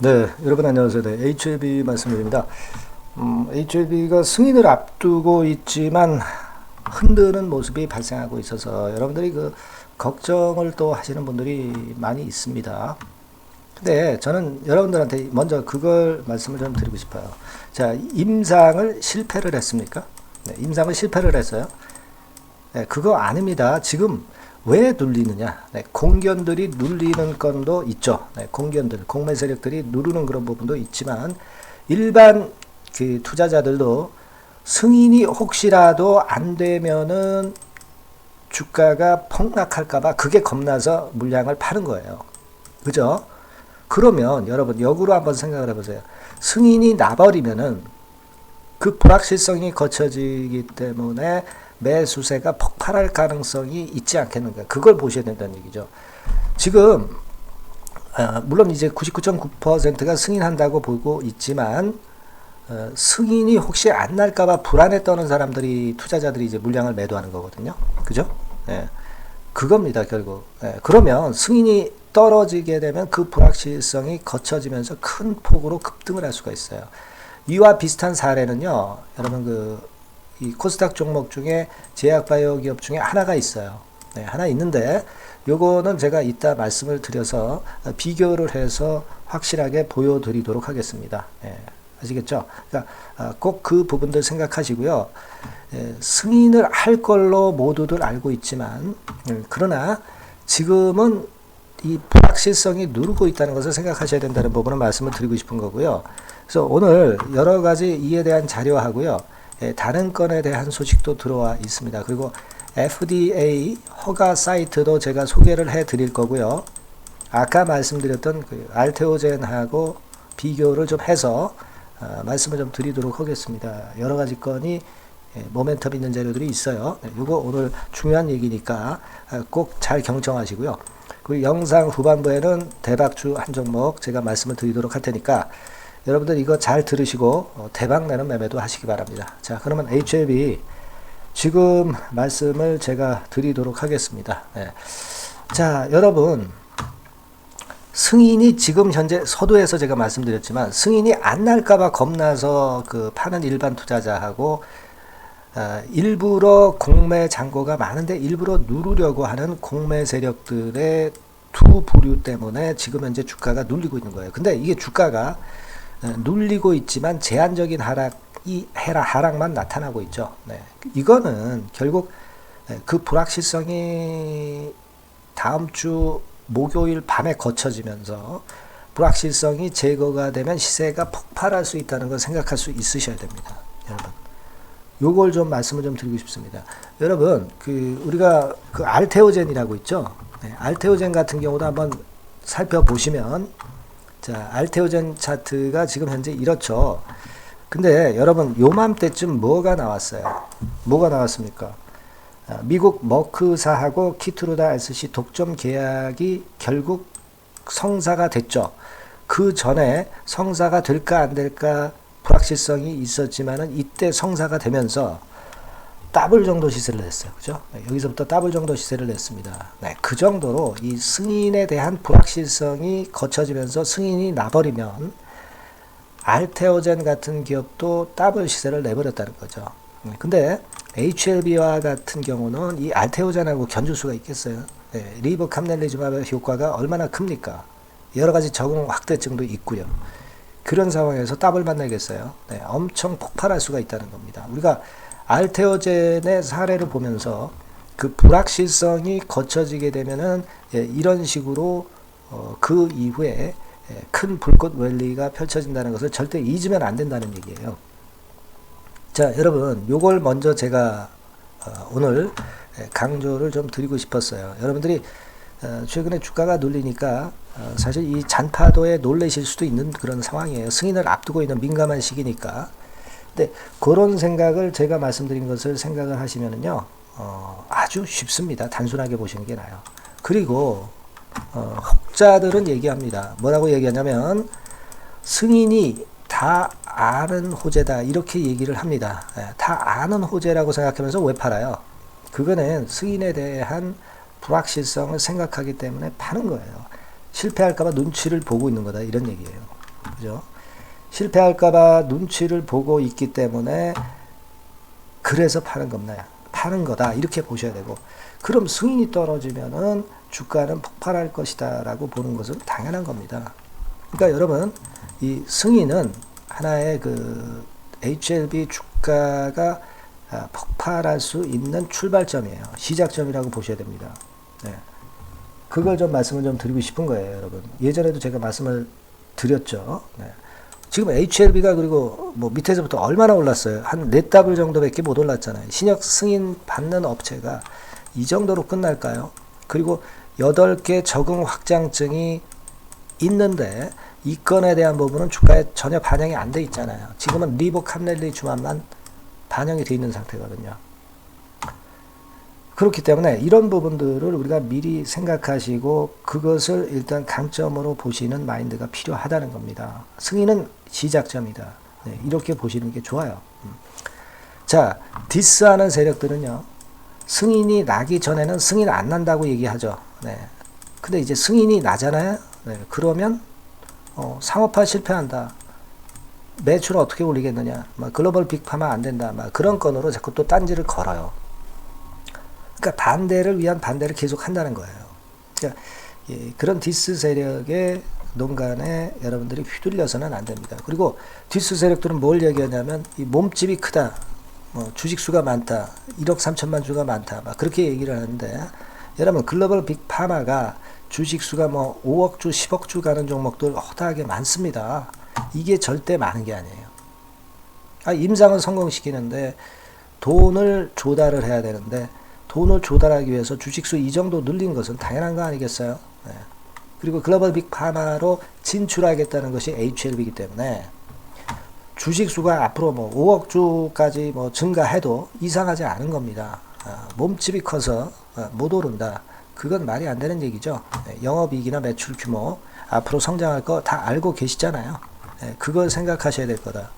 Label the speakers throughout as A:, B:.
A: 네, 여러분 안녕하세요. 네, HLB 말씀드립니다. HLB가 승인을 앞두고 있지만 흔드는 모습이 발생하고 있어서 여러분들이 그 걱정을 또 하시는 분들이 많이 있습니다. 근데 저는 여러분들한테 먼저 그걸 말씀을 좀 드리고 싶어요. 자, 임상을 실패를 했습니까? 네, 임상을 실패를 했어요. 네, 그거 아닙니다. 지금 왜 눌리느냐? 네, 공견들이 눌리는 건도 있죠. 네, 공견들, 공매 세력들이 누르는 그런 부분도 있지만 일반 그 투자자들도 승인이 혹시라도 안 되면은 주가가 폭락할까봐 그게 겁나서 물량을 파는 거예요. 그죠? 그러면 여러분 역으로 한번 생각을 해보세요. 승인이 나버리면은 그 불확실성이 거쳐지기 때문에 매수세가 폭발할 가능성이 있지 않겠는가. 그걸 보셔야 된다는 얘기죠. 지금 물론 이제 99.9%가 승인한다고 보고 있지만 승인이 혹시 안 날까봐 불안에 떠는 사람들이 투자자들이 이제 물량을 매도하는 거거든요. 그죠? 예. 그겁니다, 결국. 예. 그러면 승인이 떨어지게 되면 그 불확실성이 거쳐지면서 큰 폭으로 급등을 할 수가 있어요. 이와 비슷한 사례는요, 여러분 이 코스닥 종목 중에 제약바이오 기업 중에 하나가 있어요. 네, 하나 있는데 요거는 제가 이따 말씀을 드려서 비교를 해서 확실하게 보여드리도록 하겠습니다. 네, 아시겠죠? 그러니까 꼭 그 부분들 생각하시고요. 승인을 할 걸로 모두들 알고 있지만 그러나 지금은 이 불확실성이 누르고 있다는 것을 생각하셔야 된다는 부분을 말씀을 드리고 싶은 거고요. 그래서 오늘 여러 가지 이에 대한 자료하고요. 다른 건에 대한 소식도 들어와 있습니다. 그리고 FDA 허가 사이트도 제가 소개를 해 드릴 거고요. 아까 말씀드렸던 그 알테오젠하고 비교를 좀 해서 말씀을 좀 드리도록 하겠습니다. 여러 가지 건이 모멘텀 있는 자료들이 있어요. 이거 오늘 중요한 얘기니까 꼭 잘 경청하시고요. 그리고 영상 후반부에는 대박주 한 종목 제가 말씀을 드리도록 할 테니까 여러분들 이거 잘 들으시고 대박 내는 매매도 하시기 바랍니다. 자, 그러면 HLB 지금 말씀을 제가 드리도록 하겠습니다. 네. 자, 여러분 승인이 지금 현재 서두에서 제가 말씀드렸지만 승인이 안 날까봐 겁나서 그 파는 일반 투자자하고 일부러 공매 잔고가 많은데 일부러 누르려고 하는 공매 세력들의 두 부류 때문에 지금 현재 주가가 눌리고 있는 거예요. 근데 이게 주가가 눌리고 있지만 제한적인 하락만 나타나고 있죠. 네. 이거는 결국 그 불확실성이 다음 주 목요일 밤에 거쳐지면서 불확실성이 제거가 되면 시세가 폭발할 수 있다는 걸 생각할 수 있으셔야 됩니다. 여러분. 요걸 좀 말씀을 좀 드리고 싶습니다. 여러분, 우리가 알테오젠이라고 있죠. 네, 알테오젠 같은 경우도 한번 살펴보시면 자, 알테오젠 차트가 지금 현재 이렇죠. 근데 여러분 요맘때쯤 뭐가 나왔어요? 뭐가 나왔습니까? 미국 머크사하고 키트루다 SC 독점 계약이 결국 성사가 됐죠. 그 전에 성사가 될까 안 될까 불확실성이 있었지만은 이때 성사가 되면서 더블 정도 시세를 냈어요. 그죠? 네, 여기서부터 더블 정도 시세를 냈습니다. 네, 그 정도로 이 승인에 대한 불확실성이 거쳐지면서 승인이 나버리면 알테오젠 같은 기업도 더블 시세를 내버렸다는 거죠. 근데 HLB와 같은 경우는 이 알테오젠하고 견줄 수가 있겠어요? 네, 리보캄넬리즘압의 효과가 얼마나 큽니까? 여러 가지 적응 확대증도 있고요. 그런 상황에서 더블만 내겠어요? 네, 엄청 폭발할 수가 있다는 겁니다. 우리가 알테오젠의 사례를 보면서 그 불확실성이 거쳐지게 되면은 이런 식으로 그 이후에 큰 불꽃 랠리가 펼쳐진다는 것을 절대 잊으면 안 된다는 얘기예요. 자, 여러분, 요걸 먼저 제가 오늘 강조를 좀 드리고 싶었어요. 여러분들이 최근에 주가가 눌리니까 사실 이 잔파도에 놀라실 수도 있는 그런 상황이에요. 승인을 앞두고 있는 민감한 시기니까. 근데 그런 생각을 제가 말씀드린 것을 생각을 하시면은요, 아주 쉽습니다. 단순하게 보시는 게 나아요. 그리고 혹자들은 얘기합니다. 뭐라고 얘기하냐면 승인이 다 아는 호재다 이렇게 얘기를 합니다. 다 아는 호재라고 생각하면서 왜 팔아요? 그거는 승인에 대한 불확실성을 생각하기 때문에 파는 거예요. 실패할까봐 눈치를 보고 있는 거다 이런 얘기예요. 그죠? 실패할까봐 눈치를 보고 있기 때문에 그래서 파는 거다. 이렇게 보셔야 되고, 그럼 승인이 떨어지면은 주가는 폭발할 것이다 라고 보는 것은 당연한 겁니다. 그러니까 여러분, 이 승인은 하나의 그 HLB 주가가 폭발할 수 있는 출발점이에요. 시작점이라고 보셔야 됩니다. 네. 그걸 좀 말씀을 좀 드리고 싶은 거예요, 여러분. 예전에도 제가 말씀을 드렸죠. 네. 지금 HLB가 그리고 뭐 밑에서부터 얼마나 올랐어요? 한 4더블 정도밖에 못 올랐잖아요. 신약 승인 받는 업체가 이 정도로 끝날까요? 그리고 8개 적응 확장증이 있는데 이 건에 대한 부분은 주가에 전혀 반영이 안 돼 있잖아요. 지금은 리보 캄렐리 주만만 반영이 돼 있는 상태거든요. 그렇기 때문에 이런 부분들을 우리가 미리 생각하시고 그것을 일단 강점으로 보시는 마인드가 필요하다는 겁니다. 승인은 시작점이다. 네, 이렇게 보시는 게 좋아요. 자, 디스하는 세력들은요, 승인이 나기 전에는 승인 안 난다고 얘기하죠. 네. 근데 이제 승인이 나잖아요. 네. 그러면 상업화 실패한다. 매출을 어떻게 올리겠느냐. 막 글로벌 빅파마 안 된다. 막 그런 건으로 자꾸 또 딴지를 걸어요. 그러니까 반대를 위한 반대를 계속 한다는 거예요. 그러니까 그런 디스 세력의 농간에 여러분들이 휘둘려서는 안 됩니다. 그리고 디스 세력들은 뭘 얘기하냐면 이 몸집이 크다, 주식수가 많다, 1억 3천만 주가 많다, 막 그렇게 얘기를 하는데, 여러분 글로벌 빅파마가 주식수가 뭐 5억 주, 10억 주 가는 종목들 허다하게 많습니다. 이게 절대 많은 게 아니에요. 임상을 성공시키는데 돈을 조달을 해야 되는데, 돈을 조달하기 위해서 주식수 이 정도 늘린 것은 당연한 거 아니겠어요? 네. 그리고 글로벌 빅파마로 진출하겠다는 것이 HLB이기 때문에 주식수가 앞으로 뭐 5억 주까지 뭐 증가해도 이상하지 않은 겁니다. 몸집이 커서 못 오른다. 그건 말이 안 되는 얘기죠. 네. 영업이익이나 매출 규모 앞으로 성장할 거 다 알고 계시잖아요. 네. 그걸 생각하셔야 될 거다.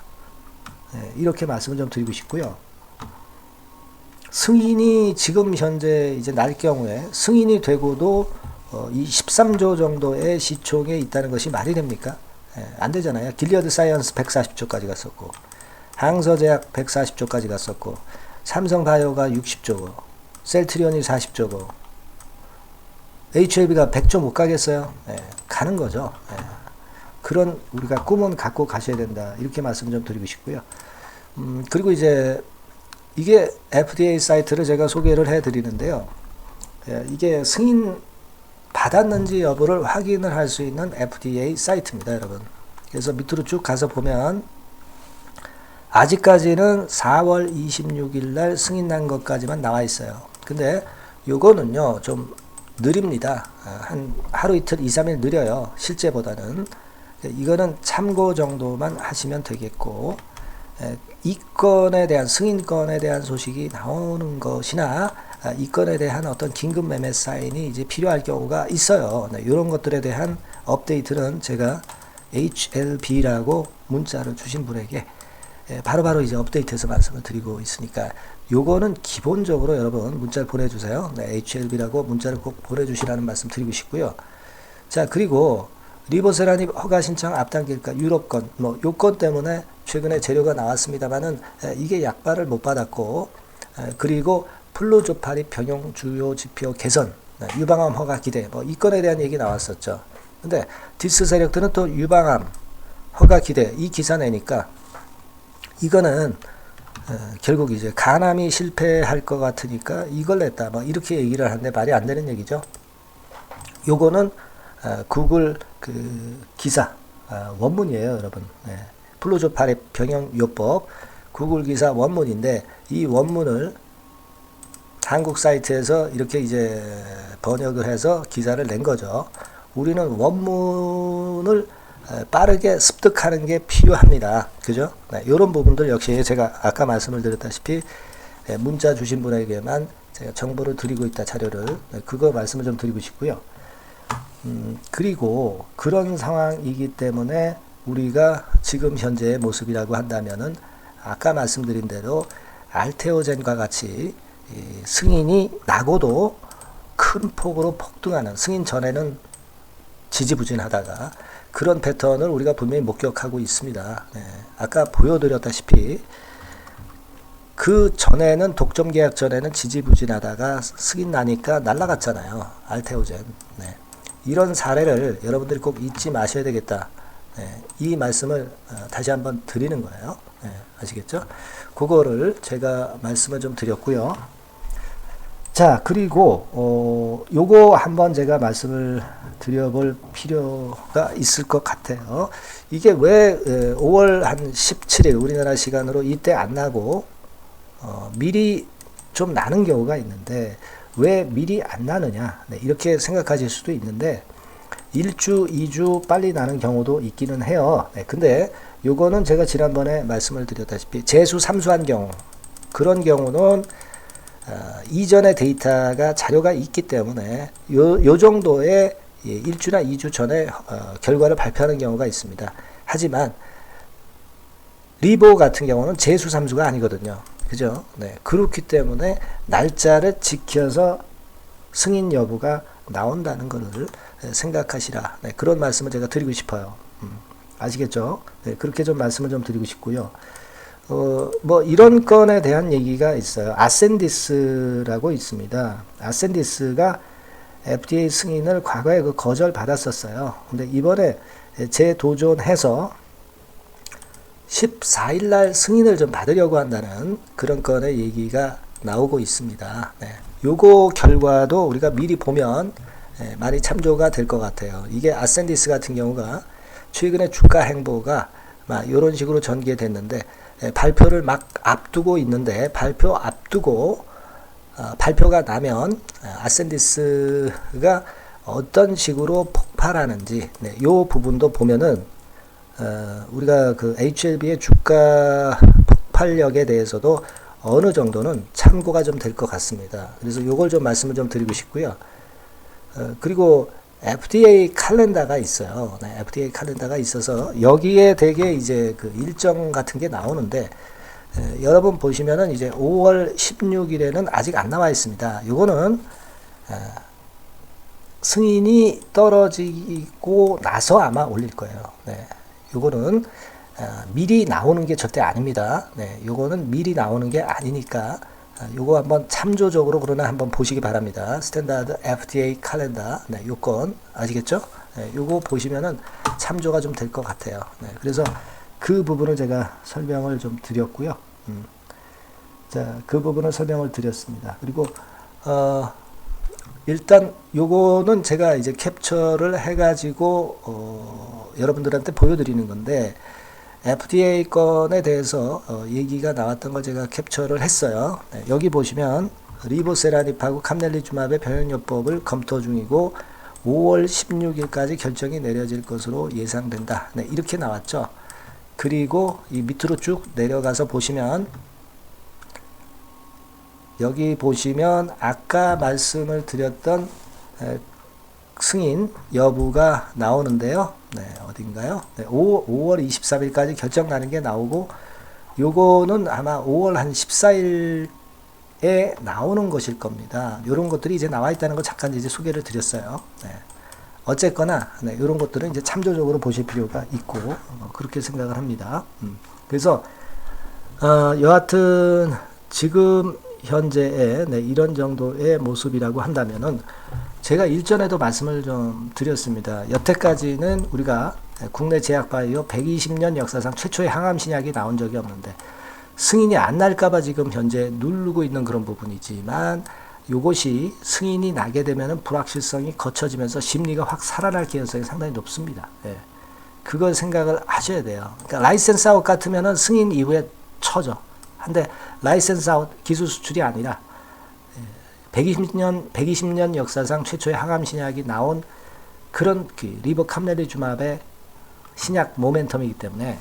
A: 네. 이렇게 말씀을 좀 드리고 싶고요. 승인이 지금 현재 이제 날 경우에 승인이 되고도 이 13조 정도의 시총에 있다는 것이 말이 됩니까? 안 되잖아요. 길리어드 사이언스 140조까지 갔었고, 항서제약 140조까지 갔었고, 삼성바이오가 60조고, 셀트리온이 40조고, HLB가 100조 못 가겠어요? 가는 거죠. 그런 우리가 꿈은 갖고 가셔야 된다. 이렇게 말씀 좀 드리고 싶고요. 그리고 이제 이게 FDA 사이트를 제가 소개를 해 드리는데요. 이게 승인 받았는지 여부를 확인을 할 수 있는 FDA 사이트입니다, 여러분. 그래서 밑으로 쭉 가서 보면 아직까지는 4월 26일 날 승인 난 것까지만 나와 있어요. 근데 요거는요, 좀 느립니다. 한 하루 이틀 2, 3일 느려요. 실제보다는. 이거는 참고 정도만 하시면 되겠고, 이 건에 대한 승인건에 대한 소식이 나오는 것이나 이 건에 대한 어떤 긴급 매매 사인이 이제 필요할 경우가 있어요. 네, 이런 것들에 대한 업데이트는 제가 HLB라고 문자를 주신 분에게 바로바로 이제 업데이트해서 말씀을 드리고 있으니까 요거는 기본적으로 여러분 문자를 보내주세요. 네, HLB라고 문자를 꼭 보내주시라는 말씀 드리고 싶고요. 자, 그리고 리보세라닙 허가 신청 앞당길까 유럽건 요건 때문에 최근에 재료가 나왔습니다만은 이게 약발을 못 받았고, 그리고 플루조파립 병용 주요 지표 개선 유방암 허가 기대 이 건에 대한 얘기 나왔었죠. 근데 디스 세력들은 또 유방암 허가 기대 이 기사 내니까 이거는 결국 이제 간암이 실패할 것 같으니까 이걸 냈다 이렇게 얘기를 하는데 말이 안 되는 얘기죠. 요거는 구글 그 기사 원문이에요, 여러분. 플루조파립 병용요법 구글 기사 원문인데 이 원문을 한국 사이트에서 이렇게 이제 번역을 해서 기사를 낸 거죠. 우리는 원문을 빠르게 습득하는 게 필요합니다. 그죠? 이런 부분들 역시 제가 아까 말씀을 드렸다시피 문자 주신 분에게만 제가 정보를 드리고 있다, 자료를. 그거 말씀을 좀 드리고 싶고요. 그리고 그런 상황이기 때문에 우리가 지금 현재의 모습이라고 한다면은 아까 말씀드린 대로 알테오젠과 같이 승인이 나고도 큰 폭으로 폭등하는, 승인 전에는 지지부진하다가 그런 패턴을 우리가 분명히 목격하고 있습니다. 네. 아까 보여드렸다시피 그 전에는 독점 계약 전에는 지지부진하다가 승인 나니까 날라갔잖아요. 알테오젠. 네. 이런 사례를 여러분들이 꼭 잊지 마셔야 되겠다. 네. 이 말씀을 다시 한번 드리는 거예요. 네. 아시겠죠? 그거를 제가 말씀을 좀 드렸고요. 자, 그리고 요거 한번 제가 말씀을 드려볼 필요가 있을 것 같아요. 이게 왜 5월 한 17일 우리나라 시간으로 이때 안 나고 미리 좀 나는 경우가 있는데 왜 미리 안 나느냐, 네, 이렇게 생각하실 수도 있는데 1주, 2주 빨리 나는 경우도 있기는 해요. 네, 근데 요거는 제가 지난번에 말씀을 드렸다시피 재수 삼수한 경우, 그런 경우는 이전의 데이터가 자료가 있기 때문에 요 정도의 1주나 2주 전에 결과를 발표하는 경우가 있습니다. 하지만 리보 같은 경우는 재수 삼수가 아니거든요. 그죠? 네. 그렇기 때문에 날짜를 지켜서 승인 여부가 나온다는 것을 생각하시라. 네. 그런 말씀을 제가 드리고 싶어요. 아시겠죠? 네. 그렇게 좀 말씀을 좀 드리고 싶고요. 뭐 이런 건에 대한 얘기가 있어요. 아센디스라고 있습니다. 아센디스가 FDA 승인을 과거에 거절 받았었어요. 근데 이번에 재도전해서 14일 날 승인을 좀 받으려고 한다는 그런 건의 얘기가 나오고 있습니다. 네. 요거 결과도 우리가 미리 보면 많이 참조가 될 것 같아요. 이게 아센디스 같은 경우가 최근에 주가 행보가 이런 식으로 전개됐는데 발표를 막 앞두고 있는데 발표 앞두고 발표가 나면 아센디스가 어떤 식으로 폭발하는지, 네, 요 부분도 보면은 우리가 그 HLB의 주가 폭발력에 대해서도 어느 정도는 참고가 좀 될 것 같습니다. 그래서 요걸 좀 말씀을 좀 드리고 싶고요. 그리고 FDA 칼렌더가 있어요. 네, FDA 칼렌더가 있어서 여기에 되게 이제 그 일정 같은 게 나오는데 여러분 보시면은 이제 5월 16일에는 아직 안 나와 있습니다. 요거는 승인이 떨어지고 나서 아마 올릴 거예요. 네. 요거는 미리 나오는 게 절대 아닙니다. 네, 요거는 미리 나오는 게 아니니까 요거 한번 참조적으로 그러나 한번 보시기 바랍니다. 스탠다드 FDA 칼렌더, 네, 요건 아시겠죠? 네, 요거 보시면은 참조가 좀 될 것 같아요. 네, 그래서 그 부분을 제가 설명을 좀 드렸고요. 자, 그 부분을 설명을 드렸습니다. 그리고 일단 요거는 제가 이제 캡처를 해가지고 여러분들한테 보여드리는 건데 FDA 건에 대해서 얘기가 나왔던 걸 제가 캡처를 했어요. 네, 여기 보시면 리보세라닙하고 캄넬리주맙의 병역요법을 검토 중이고 5월 16일까지 결정이 내려질 것으로 예상된다. 네, 이렇게 나왔죠. 그리고 이 밑으로 쭉 내려가서 보시면 여기 보시면 아까 말씀을 드렸던 승인 여부가 나오는데요. 네, 어딘가요? 네, 5월 23일까지 결정 나는 게 나오고 요거는 아마 5월 한 14일에 나오는 것일 겁니다. 요런 것들이 이제 나와 있다는 걸 잠깐 이제 소개를 드렸어요. 네. 어쨌거나 네, 이런 것들은 이제 참조적으로 보실 필요가 있고 그렇게 생각을 합니다. 그래서 여하튼 지금 현재의 네, 이런 정도의 모습이라고 한다면은 제가 일전에도 말씀을 좀 드렸습니다. 여태까지는 우리가 국내 제약바이오 120년 역사상 최초의 항암 신약이 나온 적이 없는데 승인이 안 날까봐 지금 현재 누르고 있는 그런 부분이지만 요것이 승인이 나게 되면은 불확실성이 거쳐지면서 심리가 확 살아날 가능성이 상당히 높습니다. 예. 그걸 생각을 하셔야 돼요. 그러니까 라이센스 아웃 같으면은 승인 이후에 쳐져. 한데 라이센스 아웃 기술 수출이 아니라 120년 역사상 최초의 항암 신약이 나온 그런 리버 캄넬리주맙의 신약 모멘텀이기 때문에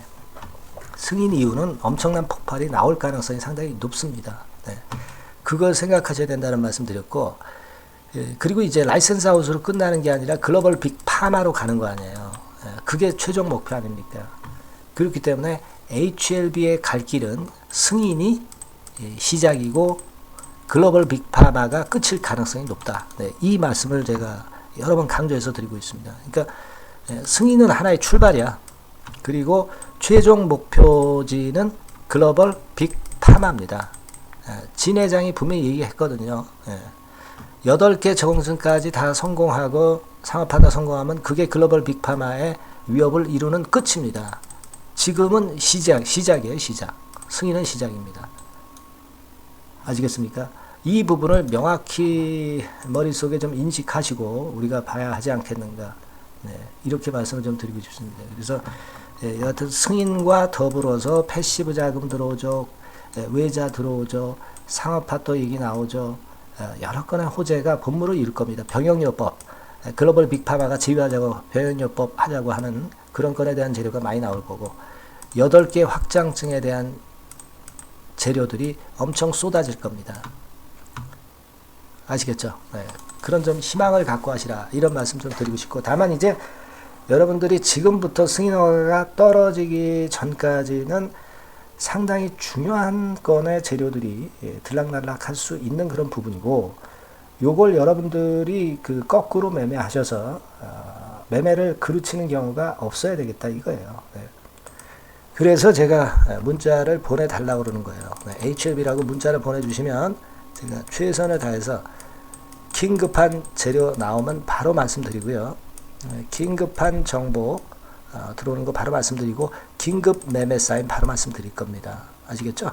A: 승인 이후는 엄청난 폭발이 나올 가능성이 상당히 높습니다. 네. 그걸 생각하셔야 된다는 말씀 드렸고, 그리고 이제 라이센스 아웃으로 끝나는 게 아니라 글로벌 빅 파마로 가는 거 아니에요. 그게 최종 목표 아닙니까? 그렇기 때문에 HLB의 갈 길은 승인이 시작이고 글로벌 빅파마가 끝일 가능성이 높다. 네, 이 말씀을 제가 여러 번 강조해서 드리고 있습니다. 그러니까 승인은 하나의 출발이야. 그리고 최종 목표지는 글로벌 빅파마입니다. 진 회장이 분명히 얘기했거든요. 8개 적응선까지 다 성공하고 상업화다 성공하면 그게 글로벌 빅파마의 위협을 이루는 끝입니다. 지금은 시작이에요. 시작. 승인은 시작입니다. 아시겠습니까? 이 부분을 명확히 머릿속에 좀 인식하시고 우리가 봐야 하지 않겠는가. 이렇게 말씀을 좀 드리고 싶습니다. 그래서 여하튼 승인과 더불어서 패시브 자금 들어오죠. 외자 들어오죠. 상업화 또 얘기 나오죠. 여러 건의 호재가 본물을 이룰 겁니다. 병역요법, 글로벌 빅파마가 지휘하자고 병역요법 하자고 하는 그런 건에 대한 재료가 많이 나올 거고 8개 확장층에 대한 재료들이 엄청 쏟아질 겁니다. 아시겠죠? 그런 좀 희망을 갖고 하시라 이런 말씀 좀 드리고 싶고 다만 이제 여러분들이 지금부터 승인허가가 떨어지기 전까지는 상당히 중요한 건의 재료들이 들락날락 할 수 있는 그런 부분이고 요걸 여러분들이 그 거꾸로 매매하셔서 매매를 그르치는 경우가 없어야 되겠다 이거예요. 그래서 제가 문자를 보내달라고 그러는 거예요. HLB라고 문자를 보내주시면 제가 최선을 다해서 긴급한 재료 나오면 바로 말씀드리고요. 긴급한 정보 들어오는 거 바로 말씀드리고 긴급 매매 사인 바로 말씀드릴 겁니다. 아시겠죠?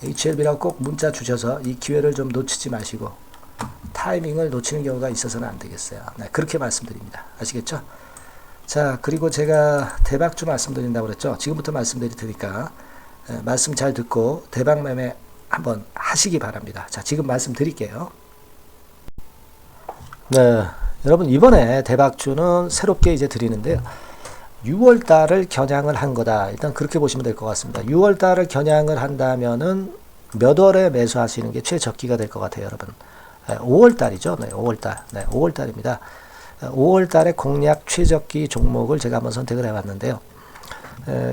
A: HLB라고 꼭 문자 주셔서 이 기회를 좀 놓치지 마시고 타이밍을 놓치는 경우가 있어서는 안 되겠어요. 그렇게 말씀드립니다. 아시겠죠? 자, 그리고 제가 대박주 말씀드린다고 그랬죠? 지금부터 말씀드릴 테니까 말씀 잘 듣고 대박 매매 한번 하시기 바랍니다. 자, 지금 말씀드릴게요. 네, 여러분 이번에 대박주는 새롭게 이제 드리는데요. 6월 달을 겨냥을 한 거다. 일단 그렇게 보시면 될 것 같습니다. 6월 달을 겨냥을 한다면은 몇 월에 매수하시는 게 최적기가 될 것 같아요, 여러분. 5월 달이죠. 네, 5월 달. 네, 5월 달입니다. 5월 달에 공략 최적기 종목을 제가 한번 선택을 해봤는데요.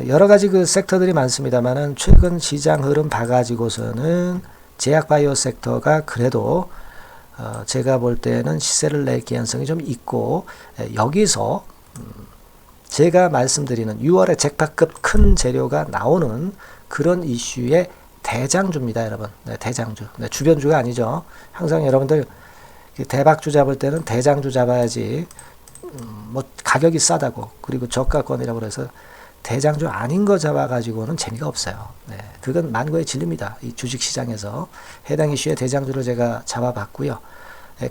A: 여러 가지 그 섹터들이 많습니다만은 최근 시장 흐름 봐가지고서는 제약바이오 섹터가 그래도 제가 볼 때는 시세를 낼 개연성이 좀 있고 여기서 제가 말씀드리는 6월에 잭팟급 큰 재료가 나오는 그런 이슈의 대장주입니다, 여러분. 네, 대장주. 네, 주변주가 아니죠. 항상 여러분들 대박주 잡을 때는 대장주 잡아야지 뭐 가격이 싸다고 그리고 저가권이라고 그래서 대장주 아닌 거 잡아가지고는 재미가 없어요. 네, 그건 만고의 진리입니다. 이 주식시장에서 해당 이슈의 대장주를 제가 잡아봤고요.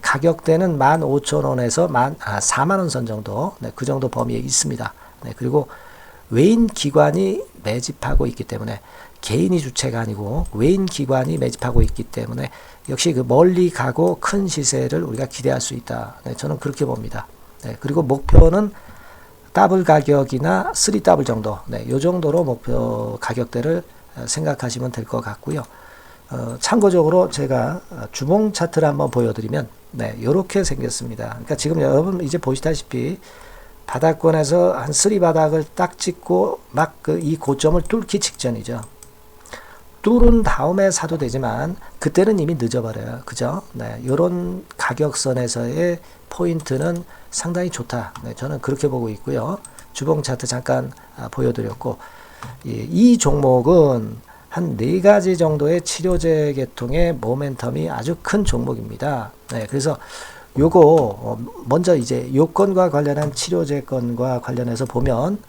A: 가격대는 15,000원에서 4만원 선 정도, 그 정도 범위에 있습니다. 그리고 외인 기관이 매집하고 있기 때문에 개인이 주체가 아니고 외인 기관이 매집하고 있기 때문에 역시 그 멀리 가고 큰 시세를 우리가 기대할 수 있다. 저는 그렇게 봅니다. 그리고 목표는 더블 가격이나 3더블 정도, 요 정도로 목표 가격대를 생각하시면 될 것 같고요. 참고적으로 제가 주봉 차트를 한번 보여드리면 이렇게 생겼습니다. 그러니까 지금 여러분 이제 보시다시피 바닥권에서 한 3바닥을 딱 찍고 막 이 고점을 뚫기 직전이죠. 뚫은 다음에 사도 되지만 그때는 이미 늦어버려요. 그죠? 이런 가격선에서의 포인트는 상당히 좋다. 저는 그렇게 보고 있고요. 주봉 차트 잠깐 보여드렸고 이 종목은 한 4가지 정도의 치료제 계통의 모멘텀이 아주 큰 종목입니다. 그래서 요거 먼저 이제 요건과 관련한 치료제 건과 관련해서 보면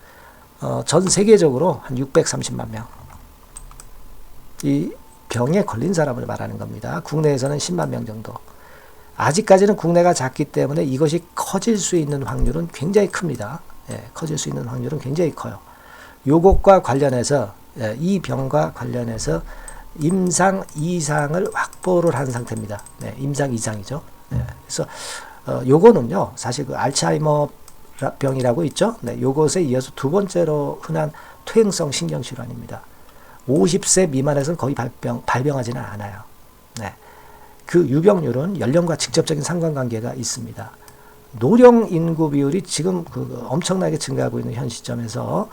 A: 전 세계적으로 한 630만 명 이 병에 걸린 사람을 말하는 겁니다. 국내에서는 10만 명 정도. 아직까지는 국내가 작기 때문에 이것이 커질 수 있는 확률은 굉장히 큽니다. 커질 수 있는 확률은 굉장히 커요. 요것과 관련해서 이 병과 관련해서 임상 2상을 확보를 한 상태입니다. 임상 2상이죠. 그래서 요거는요 사실 그 알츠하이머 병이라고 있죠. 요것에 이어서 두 번째로 흔한 퇴행성 신경질환입니다. 50세 미만에서는 거의 발병하지는 않아요. 그 유병률은 연령과 직접적인 상관관계가 있습니다. 노령 인구 비율이 지금 엄청나게 증가하고 있는 현 시점에서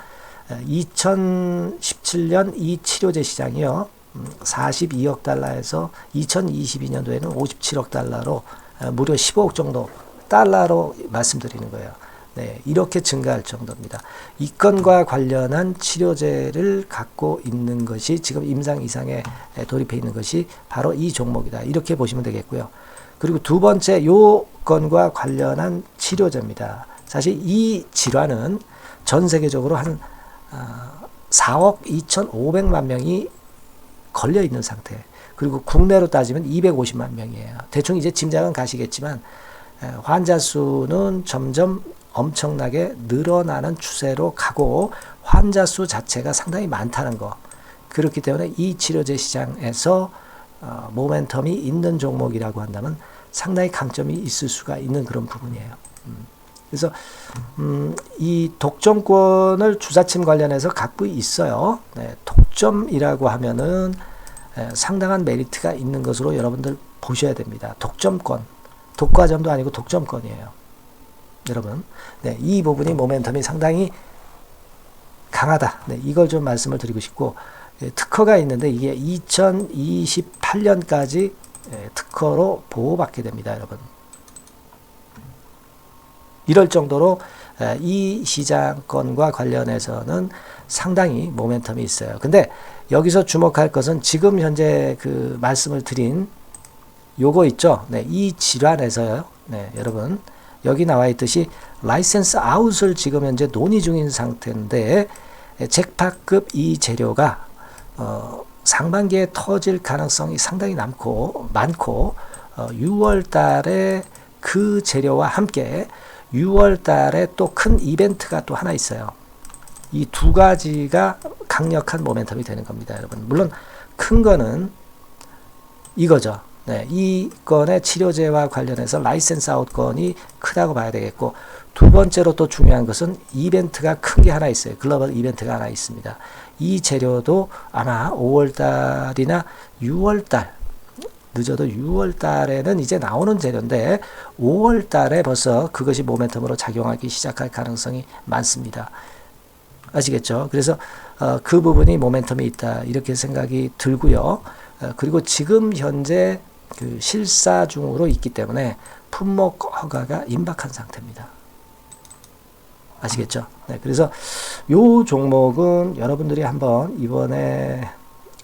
A: 2017년 이 치료제 시장이요 42억 달러에서 2022년도에는 57억 달러로 무려 15억 정도 달러로 말씀드리는 거예요. 네, 이렇게 증가할 정도입니다. 이 건과 관련한 치료제를 갖고 있는 것이 지금 임상 이상에 돌입해 있는 것이 바로 이 종목이다. 이렇게 보시면 되겠고요. 그리고 두 번째 요 건과 관련한 치료제입니다. 사실 이 질환은 전 세계적으로 한 4억 2,500만 명이 걸려 있는 상태. 그리고 국내로 따지면 250만 명이에요. 대충 이제 짐작은 가시겠지만 환자 수는 점점 엄청나게 늘어나는 추세로 가고 환자 수 자체가 상당히 많다는 거. 그렇기 때문에 이 치료제 시장에서 모멘텀이 있는 종목이라고 한다면 상당히 강점이 있을 수가 있는 그런 부분이에요. 그래서 이 독점권을 주사침 관련해서 갖고 있어요. 네, 독점이라고 하면은 상당한 메리트가 있는 것으로 여러분들 보셔야 됩니다. 독점권, 독과점도 아니고 독점권이에요. 여러분, 네, 이 부분이 모멘텀이 상당히 강하다. 네, 이걸 좀 말씀을 드리고 싶고, 특허가 있는데 이게 2028년까지 특허로 보호받게 됩니다, 여러분. 이럴 정도로 이 시장권과 관련해서는 상당히 모멘텀이 있어요. 근데 여기서 주목할 것은 지금 현재 그 말씀을 드린 요거 있죠. 네, 이 질환에서요. 네, 여러분. 여기 나와 있듯이 라이센스 아웃을 지금 현재 논의 중인 상태인데 잭팟급 이 재료가 상반기에 터질 가능성이 상당히 많고 6월 달에 그 재료와 함께 6월 달에 또 큰 이벤트가 또 하나 있어요. 이 두 가지가 강력한 모멘텀이 되는 겁니다, 여러분. 물론 큰 거는 이거죠. 네, 이 건의 치료제와 관련해서 라이센스 아웃 건이 크다고 봐야 되겠고, 두 번째로 또 중요한 것은 이벤트가 큰 게 하나 있어요. 글로벌 이벤트가 하나 있습니다. 이 재료도 아마 5월달이나 6월달, 늦어도 6월달에는 이제 나오는 재료인데 5월달에 벌써 그것이 모멘텀으로 작용하기 시작할 가능성이 많습니다. 아시겠죠? 그래서 그 부분이 모멘텀이 있다, 이렇게 생각이 들고요. 그리고 지금 현재 그 실사 중으로 있기 때문에 품목 허가가 임박한 상태입니다. 아시겠죠? 네, 그래서 요 종목은 여러분들이 한번 이번에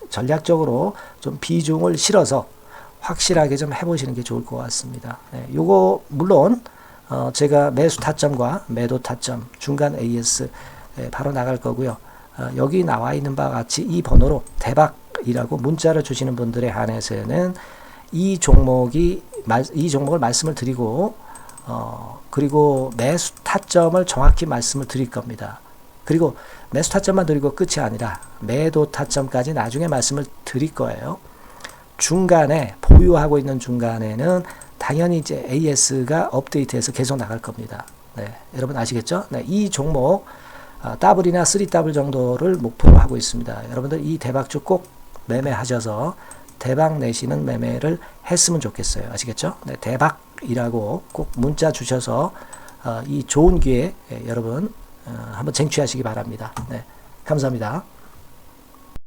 A: 전략적으로 좀 비중을 실어서 확실하게 좀 해보시는 게 좋을 것 같습니다. 네, 요거 물론 제가 매수 타점과 매도 타점, 중간 AS 바로 나갈 거고요. 여기 나와 있는 바와 같이 이 번호로 대박이라고 문자를 주시는 분들에 한해서는 이 종목을 말씀을 드리고 그리고 매수 타점을 정확히 말씀을 드릴 겁니다. 그리고 매수 타점만 드리고 끝이 아니라 매도 타점까지 나중에 말씀을 드릴 거예요. 중간에 보유하고 있는 중간에는 당연히 이제 AS가 업데이트해서 계속 나갈 겁니다. 네, 여러분 아시겠죠? 네, 이 종목 더블이나 3더블 정도를 목표로 하고 있습니다. 여러분들 이 대박주 꼭 매매하셔서 대박 내시는 매매를 했으면 좋겠어요. 아시겠죠? 네, 대박이라고 꼭 문자 주셔서 이 좋은 기회 여러분 한번 쟁취하시기 바랍니다. 네, 감사합니다.